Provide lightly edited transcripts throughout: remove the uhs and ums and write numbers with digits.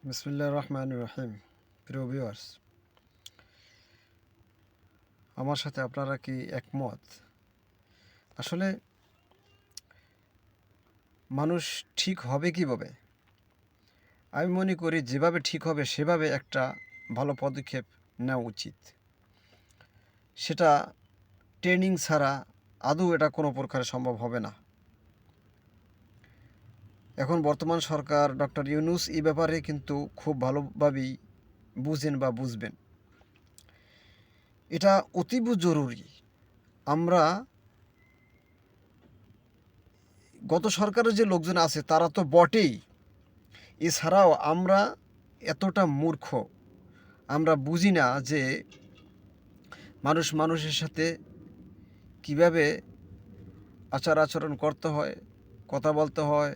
বিসমিল্লাহির রহমানির রহিম। প্রিয় ভিউয়ার্স, আমার সাথে আপনারা কি একমত? আসলে মানুষ ঠিক হবে কিভাবে? আমি মনে করি যেভাবে ঠিক হবে সেভাবে একটা ভালো পদক্ষেপ নেওয়া উচিত। সেটা ট্রেনিং ছাড়া আদৌ এটা কোনো প্রকারে সম্ভব হবে না। এখন বর্তমান সরকার ডক্টর ইউনূস এই ব্যাপারে কিন্তু খুব ভালোভাবেই বুঝেন বা বুঝবেন। এটা অতীব জরুরি। আমরা গত সরকারের যে লোকজন আছে তারা তো বটেই, এছাড়াও আমরা এতটা মূর্খ, আমরা বুঝি না যে মানুষ মানুষের সাথে কিভাবে আচার আচরণ করতে হয়, কথা বলতে হয়,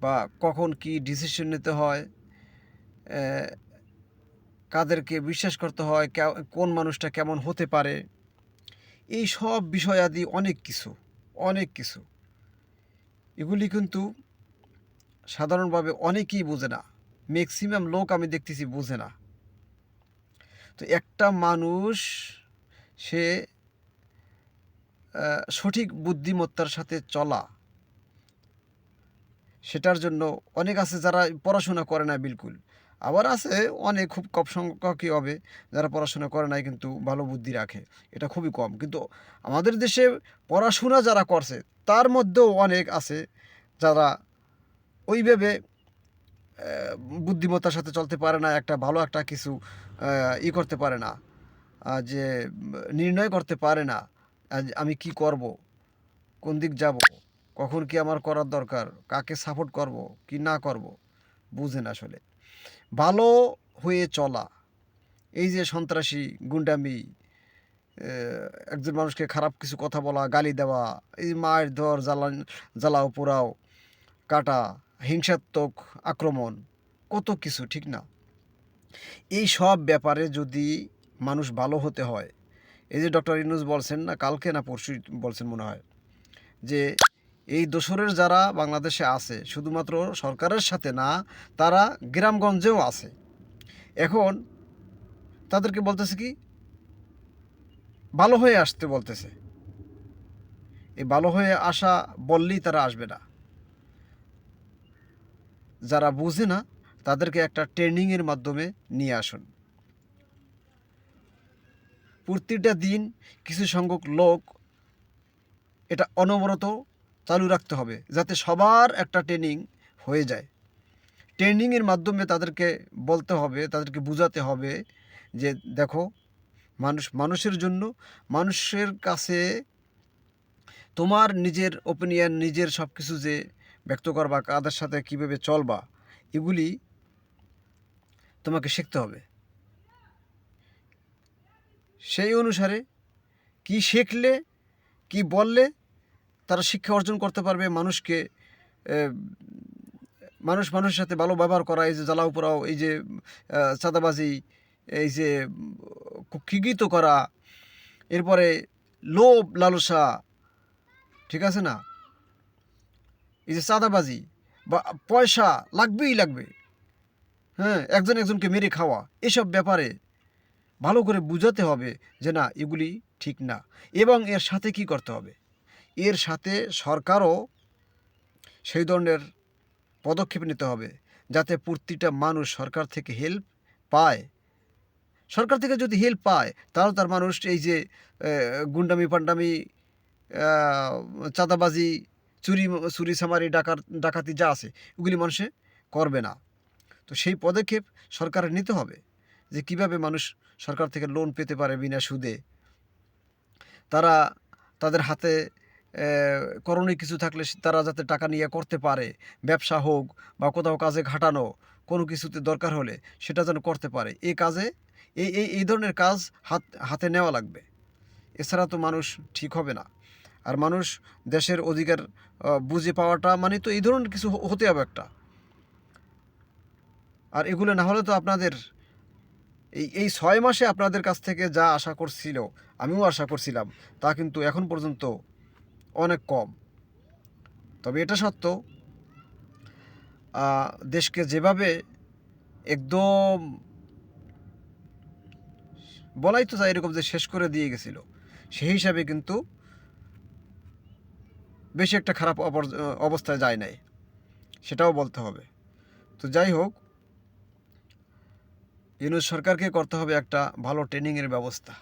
বা কখন কি ডিসিশন নিতে হয়, কাদেরকে বিশ্বাস করতে হয়, কোন মানুষটা কেমন হতে পারে, এই সব বিষয়াদি অনেক কিছু এগুলি কিন্তু সাধারণভাবে অনেকেই বোঝে না। ম্যাক্সিমাম লোক আমি দেখতেছি বোঝে না। তো একটা মানুষ সে সঠিক বুদ্ধিমত্তার সাথে চলা, সেটার জন্য অনেক আছে যারা পড়াশোনা করে না বিলকুল। আবার আছে অনেক, খুব কম সংখ্যকই হবে যারা পড়াশোনা করে নাই কিন্তু ভালো বুদ্ধি রাখে। এটা খুবই কম। কিন্তু আমাদের দেশে পড়াশোনা যারা করছে তার মধ্যেও অনেক আছে যারা ওইভাবে বুদ্ধিমত্তার সাথে চলতে পারে না, একটা ভালো একটা কিছু করতে পারে না, যে নির্ণয় করতে পারে না আমি কি করব, কোন দিক যাব, কখন কি আমার করার দরকার, কাকে সাপোর্ট করব কি না করব, বুঝেন আসলে। ভালো হয়ে চলা, এই যে সন্ত্রাসী গুন্ডামি, একজন মানুষকে খারাপ কিছু কথা বলা, গালি দেওয়া, এই মায়ের ধর জ্বালাও পোড়াও, কাটা, হিংসাত্মক আক্রমণ, কত কিছু, ঠিক না? এই সব ব্যাপারে যদি মানুষ ভালো হতে হয়, এই যে ডক্টর ইউনূস বলছেন না, কালকে না পরশু বলছেন মনে হয়, যে এই দোসরের যারা বাংলাদেশে আছে শুধুমাত্র সরকারের সাথে না, তারা গ্রামগঞ্জেও আছে। এখন তাদেরকে বলতেছে কি, ভালো হয়ে আসতে বলতেছে। এই ভালো হয়ে আসা বললেই তারা আসবে না। যারা বুঝে না তাদেরকে একটা ট্রেনিংয়ের মাধ্যমে নিয়ে আসুন। প্রতিটা দিন কিছু সংখ্যক লোক এটা অনবরত চালু রাখতে হবে, যাতে সবার একটা ট্রেনিং হয়ে যায়। ট্রেনিংয়ের মাধ্যমে তাদেরকে বলতে হবে, তাদেরকে বুঝাতে হবে যে দেখো, মানুষ মানুষের জন্য, মানুষের কাছে তোমার নিজের ওপিনিয়ন, নিজের সব কিছু যে ব্যক্ত করবা, কাদের সাথে কীভাবে চলবা, এগুলি তোমাকে শিখতে হবে। সেই অনুসারে কি শিখলে, কি বললে তারা শিক্ষা অর্জন করতে পারবে, মানুষকে মানুষের সাথে ভালো ব্যবহার করা, এই যে জ্বালাও পোড়াও, এই যে চাঁদাবাজি, এই যে কুক্ষিগত করা, এরপরে লোভ লালসা, ঠিক আছে না, এই যে চাঁদাবাজি বা পয়সা লাগবেই লাগবে, হ্যাঁ, একজন একজনকে মেরে খাওয়া, এসব ব্যাপারে ভালো করে বুঝাতে হবে যে না, এগুলি ঠিক না। এবং এর সাথে কি করতে হবে, এর সাথে সরকারও সেই ধরনের পদক্ষেপ নিতে হবে, যাতে প্রতিটা মানুষ সরকার থেকে হেল্প পায়। সরকার থেকে যদি হেল্প পায় তাহলে তার মানুষ এই যে গুন্ডামি পান্ডামি, চাঁদাবাজি, চুরি চুরি চামারি, ডাকাতি যা আছে ওগুলি মানুষে করবে না। তো সেই পদক্ষেপ সরকারের নিতে হবে, যে কিভাবে মানুষ সরকার থেকে লোন পেতে পারে বিনা সুদে। তারা তাদের হাতে করণীয় কিছু থাকলে তারা যাতে টাকা নিয়ে করতে পারে, ব্যবসা হোক বা কোথাও কাজে খাটানো, কোনো কিছুতে দরকার হলে সেটা যেন করতে পারে। এই কাজে এই ধরনের কাজ হাতে নেওয়া লাগবে। এছাড়া তো মানুষ ঠিক হবে না। আর মানুষ দেশের অধিকার বুঝে পাওয়াটা মানে তো এই ধরনের কিছু হতে হবে একটা। আর এগুলো না হলে তো আপনাদের এই ৬ মাসে আপনাদের কাছ থেকে যা আশা করছিল, আমিও আশা করছিলাম, তা কিন্তু এখন পর্যন্ত অনেক কম। তবে এটা সত্য, দেশকে যেভাবে একদম বলাই তো যায় এরকম যে শেষ করে দিয়ে গেছিল, সেই হিসাবে কিন্তু বেশি একটা খারাপ অবস্থায় যায় নাই, সেটাও বলতে হবে। তো যাই হোক, ইউনূস সরকারকে করতে হবে একটা ভালো ট্রেনিংয়ের ব্যবস্থা।